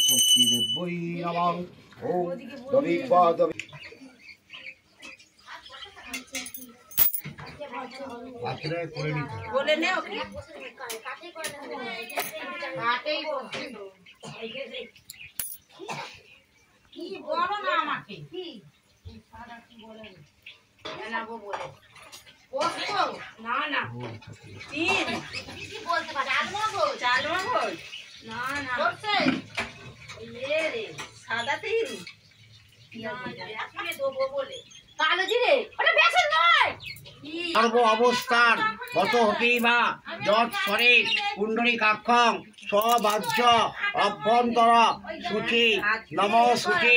ষষ্ঠী দেবৈ নমঃ ওম দবিপা দবি আত্রে করে নিতে বলে নে ওকে কাটেই বলছি কি বলো না আমাকে কি সারা কি বলে জানাবো বলে কষ্ট না না তিন কি বলতে পারে চাল মগজ না না বলছে এ রে সাদা তিন দেবো বলে কালো জিরে ওটা বেসন নয় সর্ব অবস্থান কত হতেই বা যৎ শরীর পুণ্ডরীকাক্ষং স্ববাহ্য অভ্যন্তর সূচি নম সূচি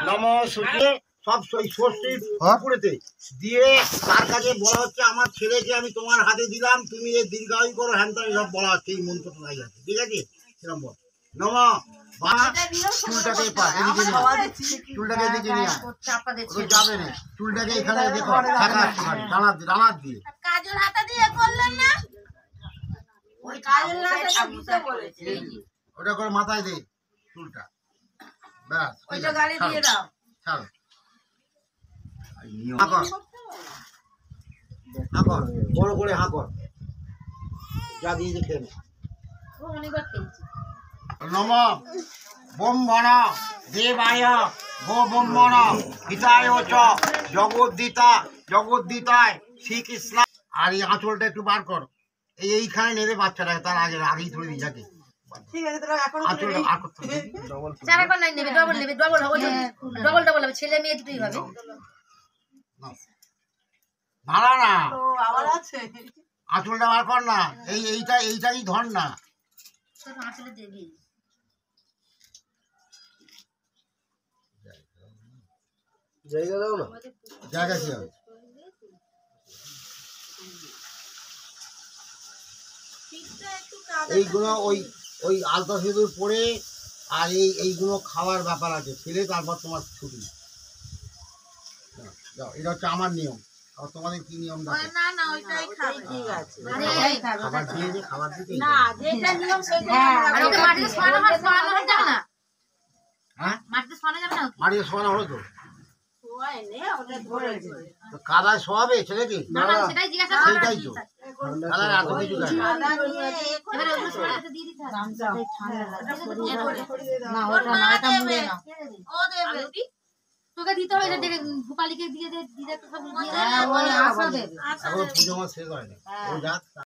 নম সূচি সব ষষ্ঠীর পুকুরেতে দিয়ে তার কাছে বলা হচ্ছে আমার ছেলেকে আমি তোমার হাতে দিলাম, তুমি এই দীর্ঘায়ু করো, হ্যান ত্যান সব বলা হচ্ছে। এই মন্ত্রটা নাই আছে, ঠিক আছে? সেরকম বল নম বা চুলটাকে চুলটাকে এদিকে নিয়ে যাবে না, চুলটাকে এখানে দেখো ডানার দিয়ে কাজল হাতা দিয়ে করলেন না, ওই কাজল হাতা দিতে বলেছে, ওটা করে মাথায় দে চুলটা, ব্যাস ওইটা গালে দিয়ে দাও, ছাড় হাঁকর বড় করে হাঁকর যা দিয়ে খেয়ে নে। নম ব্রহ্মণ দেবায় গো ব্রহ্মণ হিতায় চ জগদ্দিতায় শ্রীকৃষ্ণ। আর এই আঁচলটা একটু বার কর, এইখানে নেবে বাচ্চাটাকে, তার আগে আগেই ধরে দিয়ে যাকে আঁচলটা বার করতে হবে। ছেলে মেয়ে দুটোই হবে ভাড়া না, আঁচলটা বার কর না, এইটাই ধর না, জায়গা দাও না, জায়গা কি হবে? এইগুলো ওই আলতা সিঁদুর পরে আর এইগুলো খাওয়ার ব্যাপার আছে, ফেলে তারপর তোমার ছুটি। এটা হচ্ছে আমার নিয়ম, আর তোমাদের কি নিয়ম? খাবার দিয়ে খাবার দিতে মাটিতে শোয়ানো হলো তো কাদায় শোয়াবে ছেলেকে, সেইটাই তো এত কিছু তোকে দিতে হবে, ভূপালিকে দিয়ে পুজো আমার শেষ হয়নি।